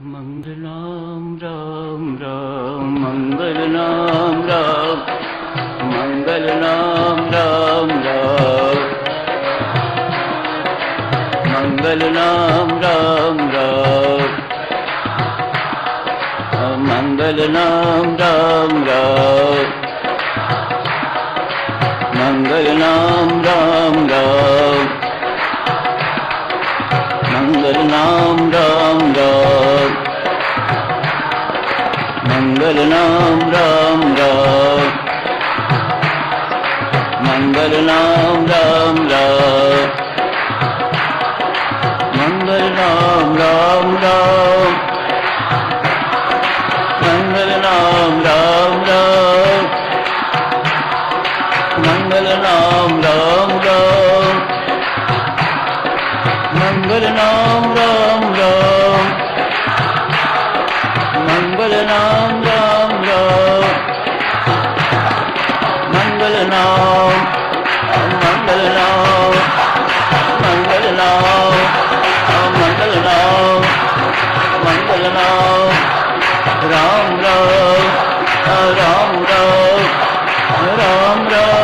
मंगलनाम राम राम मंगलनाम राम मंगलनाम राम राम मंगलनाम राम राम मंगलनाम राम राम मंगलनाम राम राम मंगलनाम राम राम मंगलनाम राम राम मंगलनाम राम राम मंगलनाम राम राम मंगलनाम राम राम मंगलनाम राम राम मंगलनाम राम राम मंगलनाम राम राम मंगलनाम मंगलनाम मंगलनाम मंगलनाम मंगलनाम राम राम राम राम राम राम राम राम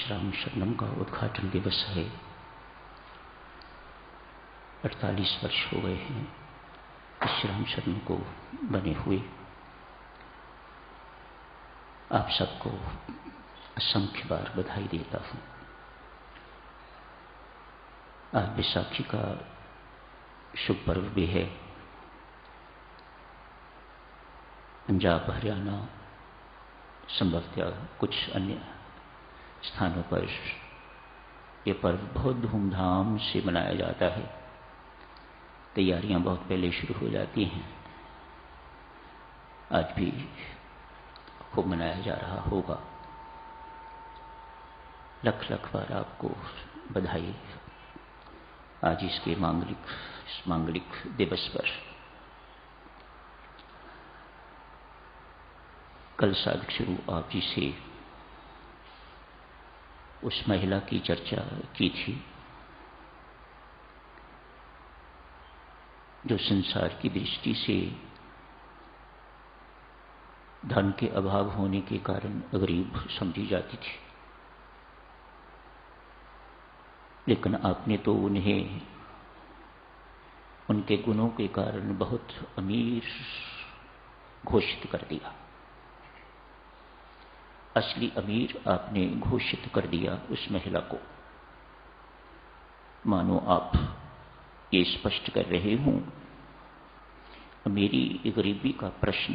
राम शरणम का उद्घाटन दिवस है। 48 वर्ष हो गए हैं इस राम शरण को बने हुए। आप सबको असंख्य बार बधाई देता हूं। आज बैसाखी का शुभ पर्व भी है। पंजाब, हरियाणा, संभवतः कुछ अन्य स्थानों पर यह पर्व बहुत धूमधाम से मनाया जाता है। तैयारियां बहुत पहले शुरू हो जाती हैं। आज भी खूब मनाया जा रहा होगा। लख लख बार आपको बधाई आज इसके मांगलिक दिवस पर। कल साधक शुरू आप जी से उस महिला की चर्चा की थी जो संसार की दृष्टि से धन के अभाव होने के कारण गरीब समझी जाती थी, लेकिन आपने तो उन्हें उनके गुणों के कारण बहुत अमीर घोषित कर दिया। असली अमीर आपने घोषित कर दिया उस महिला को। मानो आप ये स्पष्ट कर रहे हों, मेरी गरीबी का प्रश्न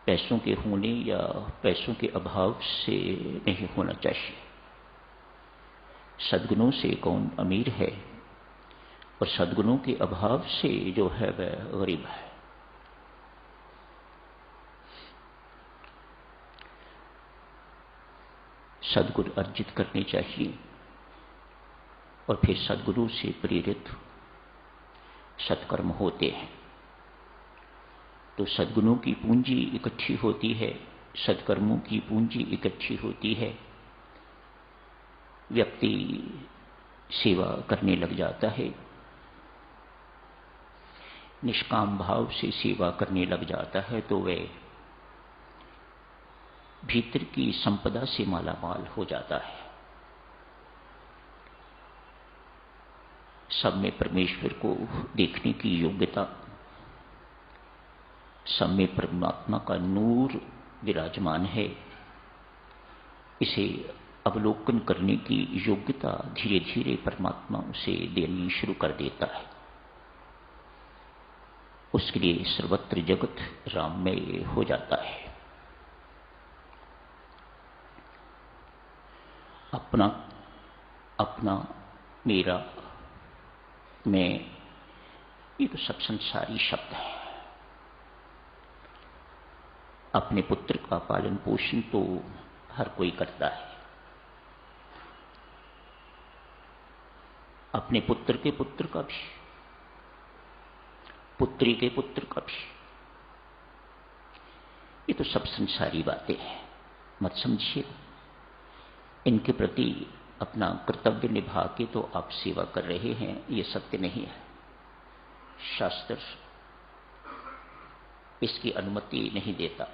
पैसों के होने या पैसों के अभाव से नहीं होना चाहिए। सद्गुणों से कौन अमीर है और सद्गुणों के अभाव से जो है वह गरीब है। सद्गुण अर्जित करने चाहिए और फिर सद्गुरु से प्रेरित सत्कर्म होते हैं। तो सद्गुणों की पूंजी इकट्ठी होती है, सत्कर्मों की पूंजी इकट्ठी होती है। व्यक्ति सेवा करने लग जाता है, निष्काम भाव से सेवा करने लग जाता है, तो वह भीतर की संपदा से मालामाल हो जाता है। सब में परमेश्वर को देखने की योग्यता, सब में परमात्मा का नूर विराजमान है, इसे अवलोकन करने की योग्यता धीरे धीरे परमात्मा उसे देनी शुरू कर देता है। उसके लिए सर्वत्र जगत राममय हो जाता है। अपना अपना, मेरा, मैं, ये तो सब संसारी शब्द है। अपने पुत्र का पालन पोषण तो हर कोई करता है, अपने पुत्र के पुत्र का भी, पुत्री के पुत्र का भी। ये तो सब संसारी बातें हैं, मत समझिए। इनके प्रति अपना कर्तव्य निभा के तो आप सेवा कर रहे हैं, ये सत्य नहीं है। शास्त्र इसकी अनुमति नहीं देता।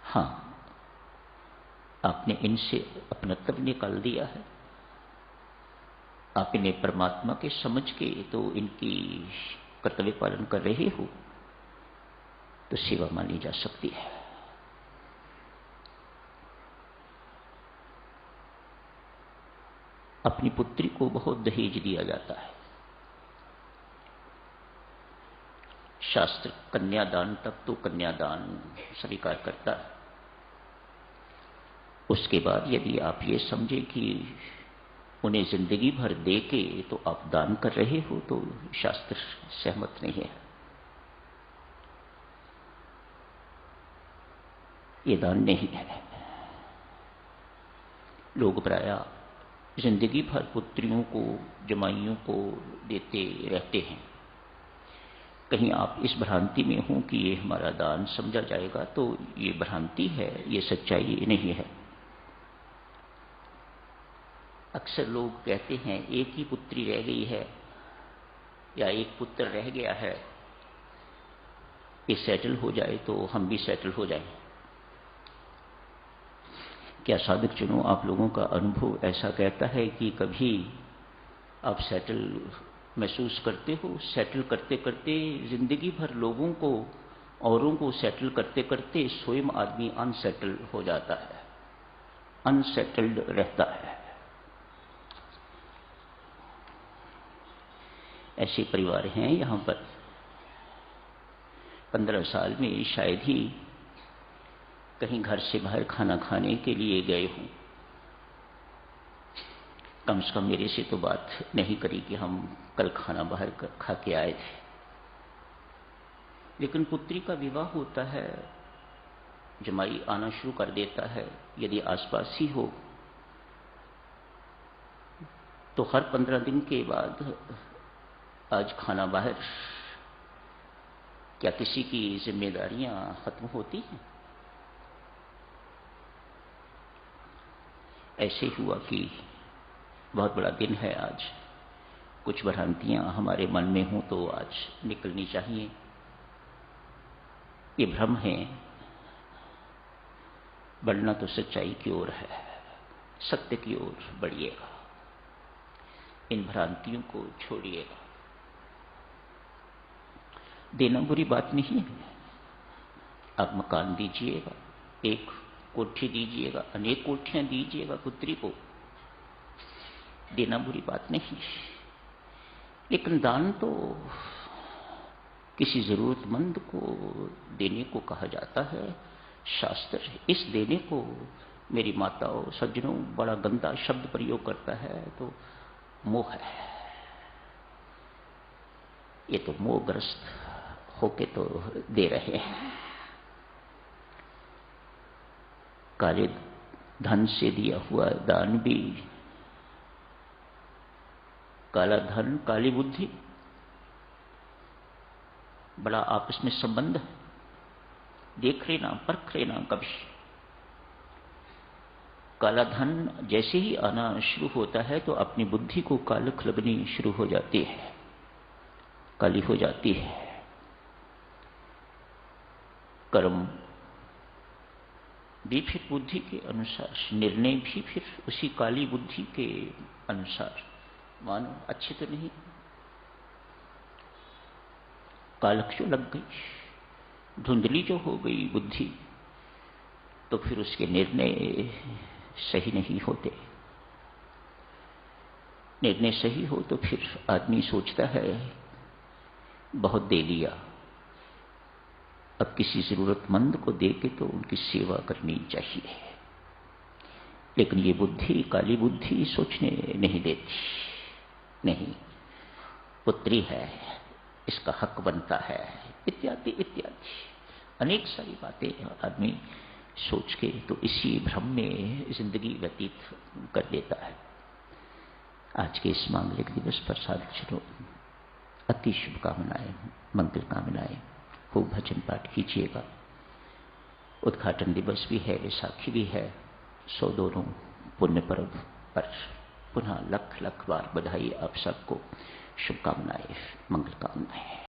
हां, आपने इनसे अपनत्व निकाल दिया है, आप इन्हें परमात्मा के समझ के तो इनकी कर्तव्य पालन कर रहे हो, तो सेवा मानी जा सकती है। अपनी पुत्री को बहुत दहेज दिया जाता है। शास्त्र कन्यादान तक तो कन्यादान स्वीकार करता है। उसके बाद यदि आप ये समझे कि उन्हें जिंदगी भर दे के तो आप दान कर रहे हो, तो शास्त्र सहमत नहीं है। ये दान नहीं है। लोग प्रायः जिंदगी भर पुत्रियों को, जमाइयों को देते रहते हैं। कहीं आप इस भ्रांति में हो कि ये हमारा दान समझा जाएगा, तो ये भ्रांति है, ये सच्चाई नहीं है। अक्सर लोग कहते हैं एक ही पुत्री रह गई है या एक पुत्र रह गया है, ये सेटल हो जाए तो हम भी सेटल हो जाएं। क्या साधक चुनो आप लोगों का अनुभव ऐसा कहता है कि कभी आप सेटल महसूस करते हो? सेटल करते करते जिंदगी भर लोगों को, औरों को सेटल करते करते स्वयं आदमी अनसेटल हो जाता है, अनसेटल्ड रहता है। ऐसे परिवार हैं यहां पर। 15 साल में शायद ही कहीं घर से बाहर खाना खाने के लिए गए हों। कम से कम मेरे से तो बात नहीं करी कि हम कल खाना बाहर खा के आए थे। लेकिन पुत्री का विवाह होता है, जमाई आना शुरू कर देता है, यदि आसपास ही हो तो हर 15 दिन के बाद आज खाना बाहर। क्या किसी की जिम्मेदारियां खत्म होती हैं? ऐसे हुआ कि बहुत बड़ा दिन है आज, कुछ भ्रांतियां हमारे मन में हों तो आज निकलनी चाहिए। ये भ्रम है, बढ़ना तो सच्चाई की ओर है, सत्य की ओर बढ़िएगा, इन भ्रांतियों को छोड़िएगा। देना बुरी बात नहीं है। आप मकान दीजिएगा, एक कोठी दीजिएगा, अनेक कोठियां दीजिएगा पुत्री को, देना बुरी बात नहीं। लेकिन दान तो किसी जरूरतमंद को देने को कहा जाता है। शास्त्र इस देने को, मेरी माताओं सज्जनों, बड़ा गंदा शब्द प्रयोग करता है, तो मोह है। ये तो मोहग्रस्त होके तो दे रहे हैं। काले धन से दिया हुआ दान भी काला धन, काली बुद्धि, बड़ा आपस में संबंध है। देख लेना, परख लेना कभी। काला धन जैसे ही आना शुरू होता है तो अपनी बुद्धि को कालख लगनी शुरू हो जाती है, काली हो जाती है। कर्म भी फिर बुद्धि के अनुसार, निर्णय भी फिर उसी काली बुद्धि के अनुसार। मानो अच्छे तो नहीं, कालख जो लग गई, धुंधली जो हो गई बुद्धि, तो फिर उसके निर्णय सही नहीं होते। निर्णय सही हो तो फिर आदमी सोचता है बहुत दे लिया, अब किसी जरूरतमंद को दे के तो उनकी सेवा करनी चाहिए। लेकिन ये बुद्धि, काली बुद्धि सोचने नहीं देती, नहीं, पुत्री है, इसका हक बनता है, इत्यादि इत्यादि अनेक सारी बातें आदमी सोच के तो इसी भ्रम में जिंदगी व्यतीत कर देता है। आज के इस मांगलिक दिवस पर साथियों अति शुभकामनाएं, मंगल कामनाएं, खूब भजन पाठ कीजिएगा। उद्घाटन दिवस भी है, वैसाखी भी है, सो दोनों पुण्य पर्व पर पुनः लख लख बार बधाई आप सबको, शुभकामनाएं, मंगल कामनाएं।